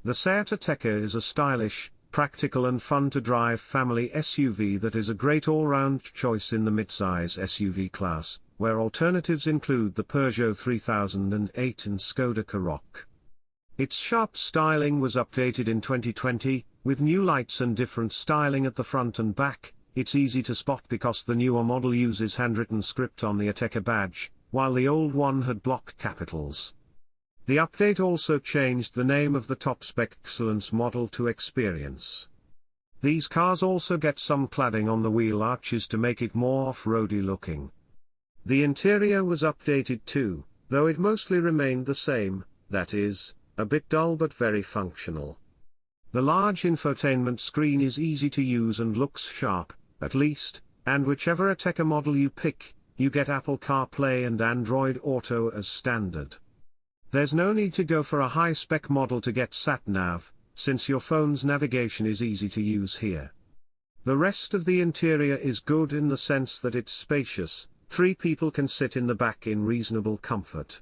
The SEAT Ateca is a stylish, practical and fun-to-drive family SUV that is a great all-round choice in the midsize SUV class, where alternatives include the Peugeot 3008 and Skoda Karoq. Its sharp styling was updated in 2020, with new lights and different styling at the front and back. It's easy to spot because the newer model uses handwritten script on the Ateca badge, while the old one had block capitals. The update also changed the name of the top-spec Excellence model to Experience. These cars also get some cladding on the wheel arches to make it more off-roady looking. The interior was updated too, though it mostly remained the same, that is, a bit dull but very functional. The large infotainment screen is easy to use and looks sharp, at least, and whichever Ateca model you pick, you get Apple CarPlay and Android Auto as standard. There's no need to go for a high-spec model to get sat-nav, since your phone's navigation is easy to use here. The rest of the interior is good in the sense that it's spacious. 3 people can sit in the back in reasonable comfort.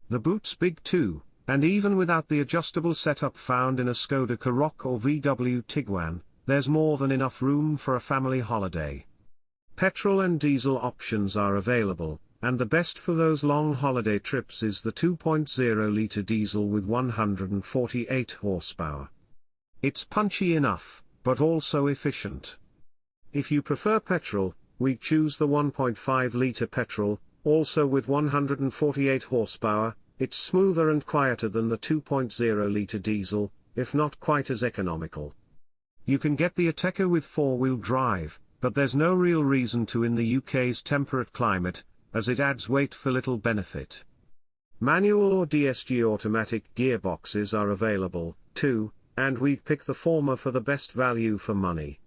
The boot's big too, and even without the adjustable setup found in a Skoda Karoq or VW Tiguan, there's more than enough room for a family holiday. Petrol and diesel options are available, and the best for those long holiday trips is the 2.0-litre diesel with 148 horsepower. It's punchy enough, but also efficient. If you prefer petrol, we choose the 1.5-litre petrol, also with 148 horsepower. It's smoother and quieter than the 2.0-litre diesel, if not quite as economical. You can get the Ateca with 4-wheel drive, but there's no real reason to in the UK's temperate climate, as it adds weight for little benefit. Manual or DSG automatic gearboxes are available, too, and we'd pick the former for the best value for money.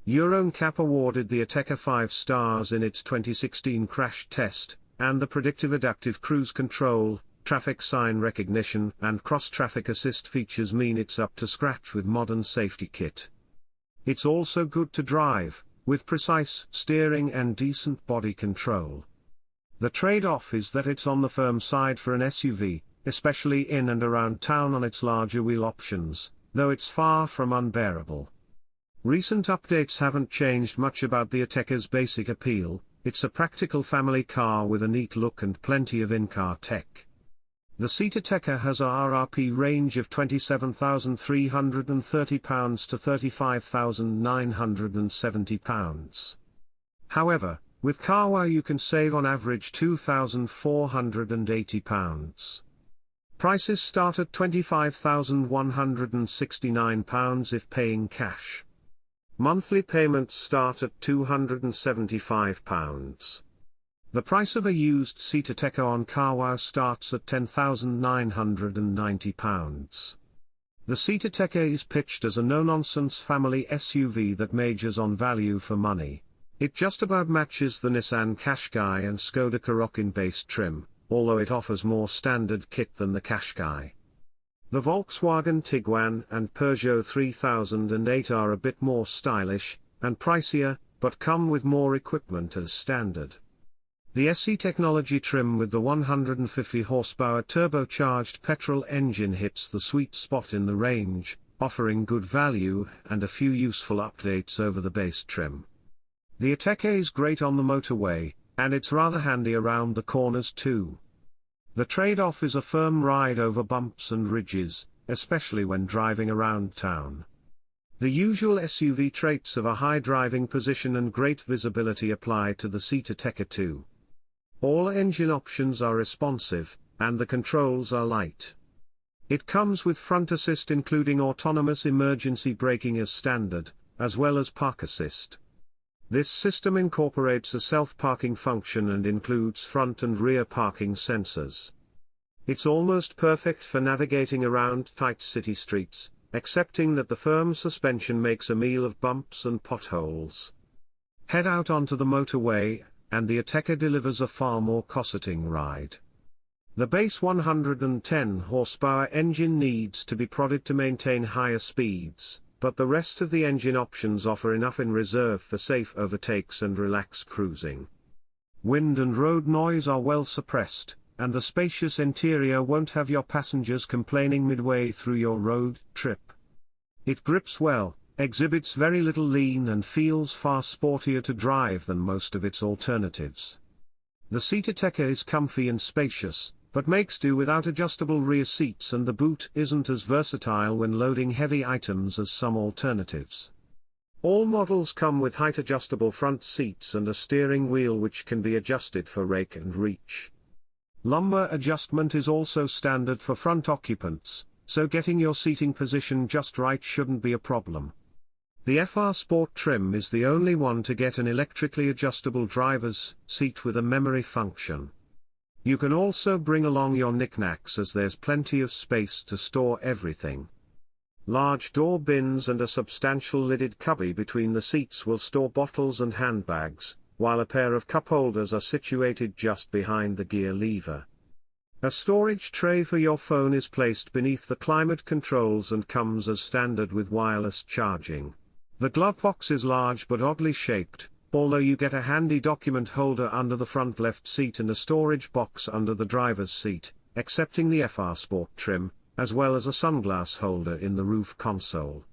Euro NCAP awarded the Ateca 5 stars in its 2016 crash test, and the predictive adaptive cruise control, traffic sign recognition and cross-traffic assist features mean it's up to scratch with modern safety kit. It's also good to drive, with precise steering and decent body control. The trade-off is that it's on the firm side for an SUV, especially in and around town on its larger wheel options, though it's far from unbearable. Recent updates haven't changed much about the Ateca's basic appeal. It's a practical family car with a neat look and plenty of in-car tech. The SEAT Ateca has a RRP range of £27,330 to £35,970. However, with CarWow you can save on average £2,480. Prices start at £25,169 if paying cash. Monthly payments start at £275. The price of a used SEAT Ateca on CarWow starts at £10,990. The SEAT Ateca is pitched as a no-nonsense family SUV that majors on value for money. It just about matches the Nissan Qashqai and Skoda Karoq in base trim, although it offers more standard kit than the Qashqai. The Volkswagen Tiguan and Peugeot 3008 are a bit more stylish and pricier, but come with more equipment as standard. The SE technology trim with the 150 horsepower turbocharged petrol engine hits the sweet spot in the range, offering good value and a few useful updates over the base trim. The Ateca is great on the motorway, and it's rather handy around the corners too. The trade-off is a firm ride over bumps and ridges, especially when driving around town. The usual SUV traits of a high driving position and great visibility apply to the SEAT Ateca too. All engine options are responsive, and the controls are light. It comes with front assist including autonomous emergency braking as standard, as well as park assist. This system incorporates a self-parking function and includes front and rear parking sensors. It's almost perfect for navigating around tight city streets, excepting that the firm suspension makes a meal of bumps and potholes. Head out onto the motorway, and the Ateca delivers a far more cosseting ride. The base 110 horsepower engine needs to be prodded to maintain higher speeds, but the rest of the engine options offer enough in reserve for safe overtakes and relaxed cruising. Wind and road noise are well suppressed, and the spacious interior won't have your passengers complaining midway through your road trip. It grips well, exhibits very little lean and feels far sportier to drive than most of its alternatives. The SEAT Ateca is comfy and spacious, but makes do without adjustable rear seats, and the boot isn't as versatile when loading heavy items as some alternatives. All models come with height-adjustable front seats and a steering wheel which can be adjusted for rake and reach. Lumbar adjustment is also standard for front occupants, so getting your seating position just right shouldn't be a problem. The FR Sport trim is the only one to get an electrically adjustable driver's seat with a memory function. You can also bring along your knickknacks, as there's plenty of space to store everything. Large door bins and a substantial lidded cubby between the seats will store bottles and handbags, while a pair of cup holders are situated just behind the gear lever. A storage tray for your phone is placed beneath the climate controls and comes as standard with wireless charging. The glove box is large but oddly shaped, although you get a handy document holder under the front left seat and a storage box under the driver's seat, excepting the FR Sport trim, as well as a sunglass holder in the roof console.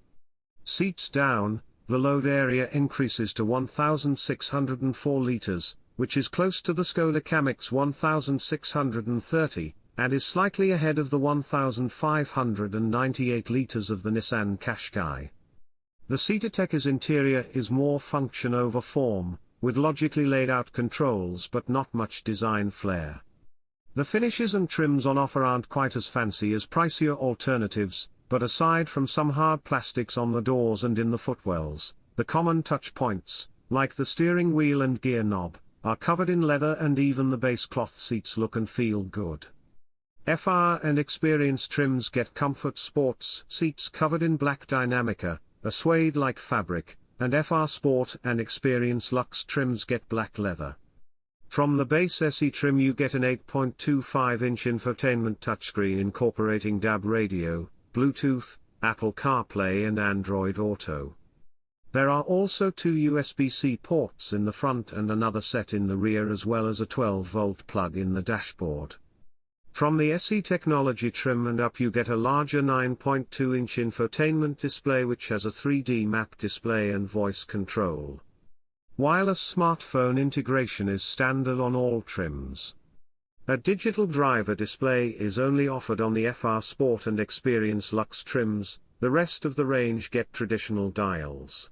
Seats down, the load area increases to 1,604 litres, which is close to the Skoda Kamiq's 1,630, and is slightly ahead of the 1,598 litres of the Nissan Qashqai. The SEAT Ateca's interior is more function over form, with logically laid out controls but not much design flair. The finishes and trims on offer aren't quite as fancy as pricier alternatives, but aside from some hard plastics on the doors and in the footwells, the common touch points, like the steering wheel and gear knob, are covered in leather, and even the base cloth seats look and feel good. FR and Experience trims get Comfort Sports seats covered in black Dynamica, a suede-like fabric, and FR Sport and Experience Luxe trims get black leather. From the base SE trim you get an 8.25-inch infotainment touchscreen incorporating DAB radio, Bluetooth, Apple CarPlay and Android Auto. There are also two USB-C ports in the front and another set in the rear, as well as a 12-volt plug in the dashboard. From the SE Technology trim and up you get a larger 9.2-inch infotainment display which has a 3D map display and voice control. Wireless smartphone integration is standard on all trims. A digital driver display is only offered on the FR Sport and Experience Luxe trims, the rest of the range get traditional dials.